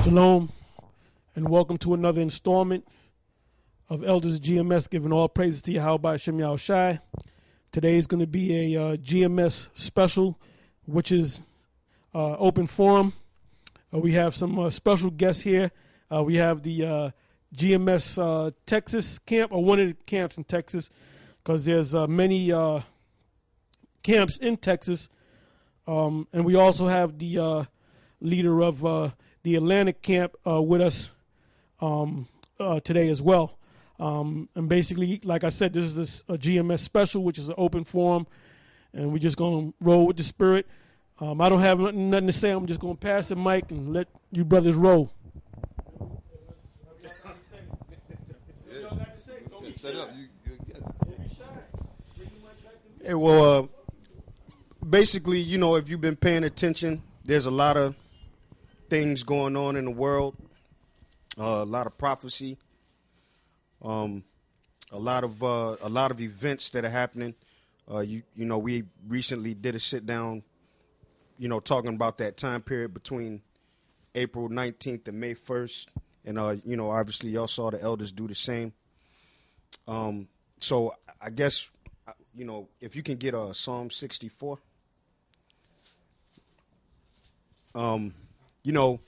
Shalom, and welcome to another installment of Elders GMS, giving all praises to Yahweh Hashem Yahushai. Today is going to be a GMS special, which is open forum. We have some special guests here. We have the GMS Texas camp, or one of the camps in Texas, because there's many camps in Texas. And we also have the leader of the Atlantic camp with us today as well. And basically, like I said, this is a GMS special, which is an open forum, and we're just going to roll with the spirit. I don't have nothing to say. I'm just going to pass the mic and let you brothers roll. Hey, well, basically, you know, if you've been paying attention, there's a lot of things going on in the world, a lot of prophecy, a lot of events that are happening. You know, we recently did a sit down, you know, talking about that time period between April 19th and May 1st, and you know, obviously y'all saw the elders do the same. So I guess, you know, if you can get Psalm 64. You know,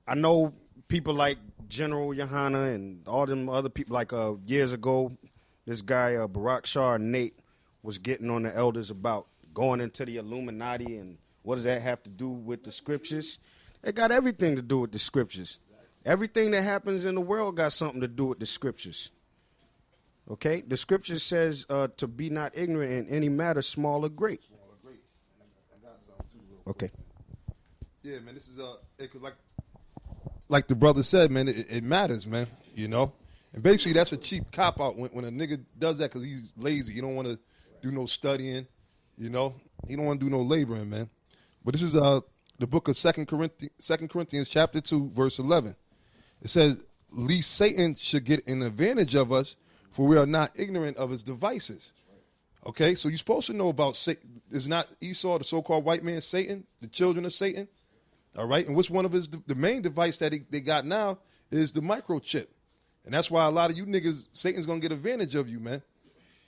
I know people like General Yohana and all them other people, like years ago, this guy, Barak Shah Nate, was getting on the elders about going into the Illuminati and what does that have to do with the scriptures? It got everything to do with the scriptures. Everything that happens in the world got something to do with the scriptures. Okay? The scripture says to be not ignorant in any matter, small or great. Okay. Yeah, man, this is like the brother said, man, it matters, man, you know? And basically that's a cheap cop-out when a nigga does that because he's lazy. He don't want to do no studying, you know? He don't want to do no laboring, man. But this is the book of 2 Corinthians chapter 2, verse 11. It says, lest Satan should get an advantage of us, for we are not ignorant of his devices. Okay, so you're supposed to know about Satan. Is not Esau, the so-called white man, Satan, the children of Satan? All right, and what's one of his, the main device that they got now is the microchip. And that's why a lot of you niggas, Satan's going to get advantage of you, man.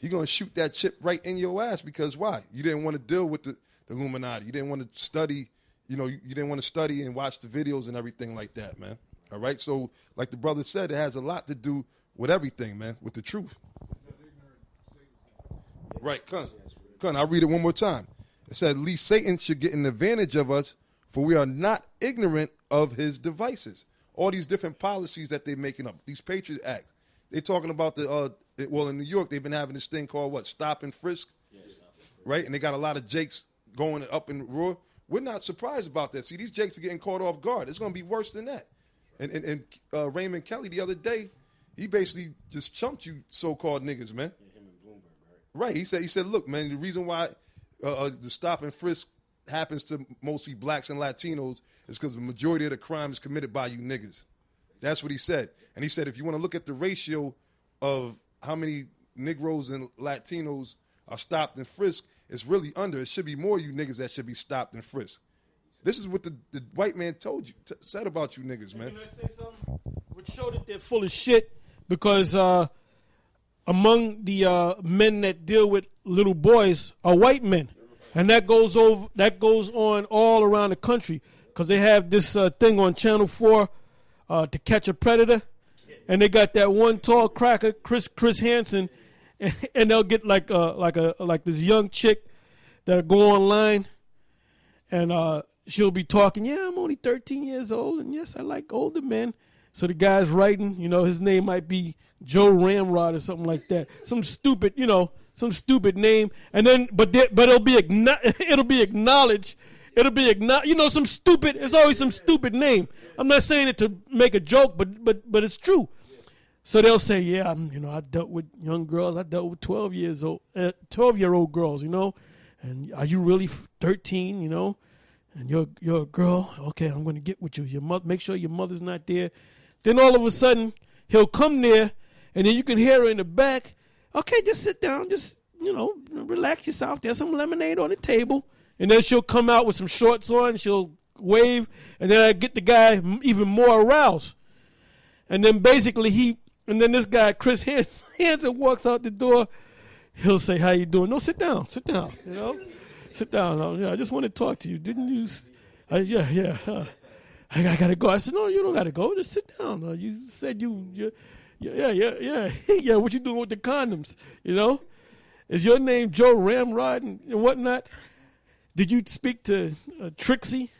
He's going to shoot that chip right in your ass because why? You didn't want to deal with the Illuminati. You didn't want to study, you know, you didn't want to study and watch the videos and everything like that, man. All right, so like the brother said, it has a lot to do with everything, man, with the truth. Right, come, I'll read it one more time. It said, lest Satan should get an advantage of us, for we are not ignorant of his devices. All these different policies that they're making up, these Patriot Acts. They're talking about well, in New York, they've been having this thing called what? Stop and frisk. Yeah, stop and frisk. Right? And they got a lot of jakes going up in raw. We're not surprised about that. See, these jakes are getting caught off guard. It's going to be worse than that. And Raymond Kelly the other day, he basically just chumped you so-called niggas, man. Yeah, him and Bloomberg, right? Right. He said, look, man, the reason why the stop and frisk happens to mostly blacks and Latinos is because the majority of the crime is committed by you niggas. That's what he said. And he said if you want to look at the ratio of how many Negroes and Latinos are stopped and frisked, it's really under. It should be more you niggas that should be stopped and frisked. This is what the white man told you, said about you niggas, man. Can I say something? Which showed that they're full of shit because among the men that deal with little boys are white men. And that goes on all around the country because they have this thing on Channel 4 to catch a predator, and they got that one tall cracker, Chris Hansen, and they'll get like this young chick that'll go online, and she'll be talking. Yeah, I'm only 13 years old, and yes, I like older men. So the guy's writing, you know, his name might be Joe Ramrod or something like that, some stupid, you know. Some stupid name, and then but it'll be acknowledged. You know, some stupid. It's always some stupid name. I'm not saying it to make a joke, but it's true. So they'll say, yeah, I dealt with young girls. I dealt with 12-year-old girls. You know, and are you really 13? You know, and you're a girl. Okay, I'm going to get with you. Your mother, make sure your mother's not there. Then all of a sudden he'll come there, and then you can hear her in the back. Okay, just sit down, just, you know, relax yourself. There's some lemonade on the table. And then she'll come out with some shorts on, and she'll wave, and then I get the guy even more aroused. And then basically then this guy, Chris Hansen walks out the door. He'll say, "How you doing?" No, sit down, you know. Sit down. I just want to talk to you. Didn't you? Yeah. I got to go. I said, "No, you don't got to go. Just sit down. You said yeah. What you doing with the condoms? You know? Is your name Joe Ramrod and whatnot? Did you speak to Trixie?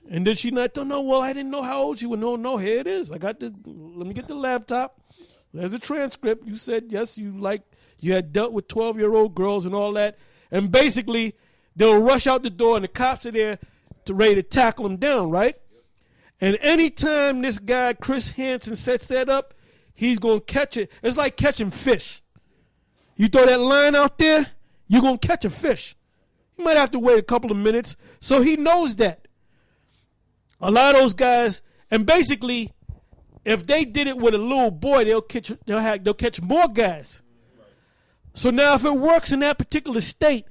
And did she not? No, well, I didn't know how old she was. No, here it is. Let me get the laptop. There's a transcript. You said, yes, you had dealt with 12-year-old girls and all that. And basically, they'll rush out the door and the cops are there ready to tackle them down, right? And anytime this guy, Chris Hansen, sets that up, he's going to catch it. It's like catching fish. You throw that line out there, you're going to catch a fish. You might have to wait a couple of minutes. So he knows that. A lot of those guys, and basically, if they did it with a little boy, they'll catch more guys. So now if it works in that particular state,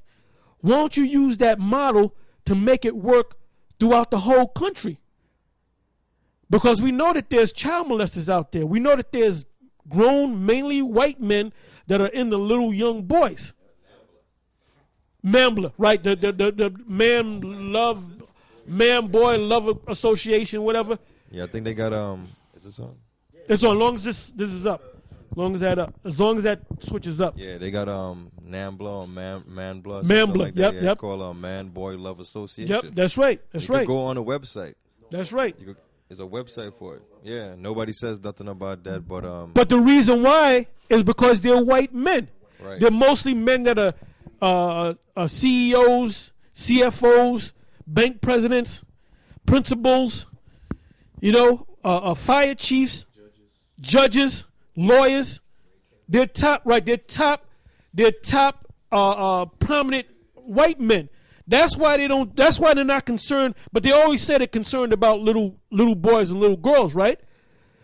why don't you use that model to make it work throughout the whole country? Because we know that there's child molesters out there. We know that there's grown, mainly white men that are into little young boys. Mambler, right? The Man Boy Love Association, whatever. Yeah, I think they got is this on? It's on. As long as this is up. As long as that switches up. Yeah, they got Nambla or Manbla. Mambla, like yep. It's called Man Boy Love Association. Yep, that's right. That's you right. Could go on a website. That's right. There's a website for it. Yeah, nobody says nothing about that, but But the reason why is because they're white men. Right. They're mostly men that are CEOs, CFOs, bank presidents, principals, fire chiefs, judges, lawyers. They're top prominent white men. That's why they're not concerned, but they always said they're concerned about little boys and little girls, right?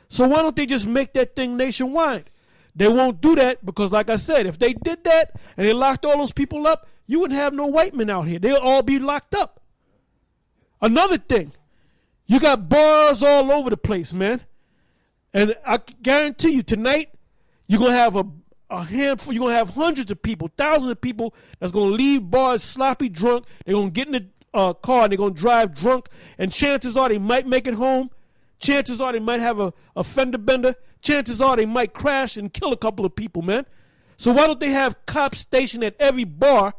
So why don't they just make that thing nationwide? They won't do that because, like I said, if they did that and they locked all those people up, you wouldn't have no white men out here. They'll all be locked up. Another thing, you got bars all over the place, man. And I guarantee you, tonight, you're going to have a handful, you're going to have hundreds of people, thousands of people that's going to leave bars sloppy drunk. They're going to get in the car and they're going to drive drunk. And chances are they might make it home. Chances are they might have a fender bender. Chances are they might crash and kill a couple of people, man. So why don't they have cops stationed at every bar?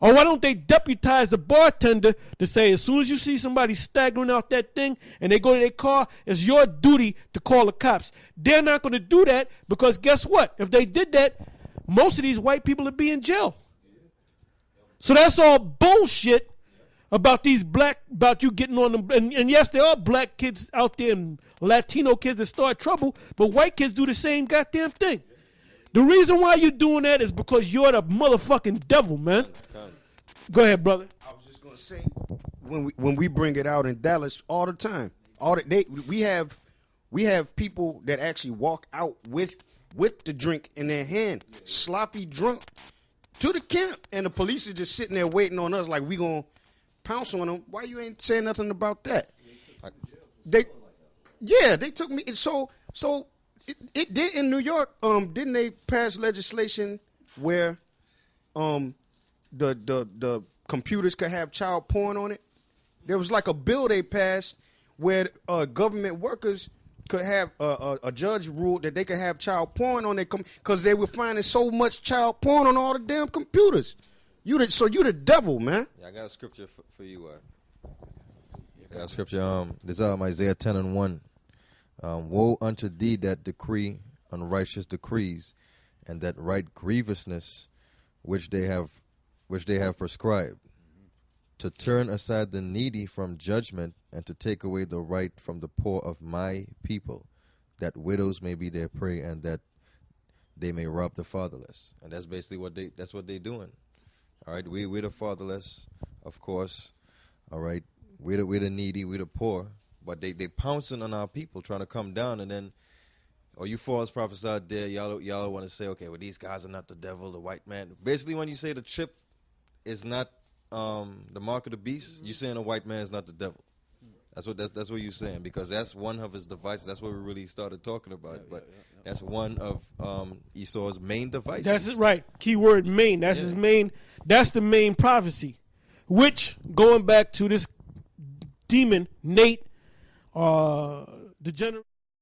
Or why don't they deputize the bartender to say, as soon as you see somebody staggering out that thing and they go to their car, it's your duty to call the cops. They're not going to do that because guess what? If they did that, most of these white people would be in jail. So that's all bullshit about you getting on them. And yes, there are black kids out there and Latino kids that start trouble, but white kids do the same goddamn thing. The reason why you're doing that is because you're the motherfucking devil, man. Go ahead, brother. I was just gonna say, when we bring it out in Dallas all the time, we have people that actually walk out with the drink in their hand, sloppy drunk, to the camp, and the police are just sitting there waiting on us like we gonna pounce on them. Why you ain't saying nothing about that? They took me. So. It did in New York. Didn't they pass legislation where the computers could have child porn on it? There was like a bill they passed where government workers could have a judge ruled that they could have child porn on their because they were finding so much child porn on all the damn computers. You the devil, man. Yeah, I got a scripture for you. I got a scripture. This is Isaiah 10:1. Woe unto thee that decree unrighteous decrees, and that write grievousness which they have prescribed, to turn aside the needy from judgment, and to take away the right from the poor of my people, that widows may be their prey, and that they may rob the fatherless. And that's basically what they're doing. All right, we're the fatherless, of course. All right, we're the needy, we're the poor. But they pouncing on our people, trying to come down, and then, you false prophets out there, y'all want to say, okay, well, these guys are not the devil, the white man. Basically, when you say the chip is not the mark of the beast, you're saying the white man is not the devil. That's what you're saying, because that's one of his devices. That's what we really started talking about. That's one of Esau's main devices. That's it, right. Keyword main. That's his main. That's the main prophecy. Which, going back to this demon, Nate, the general.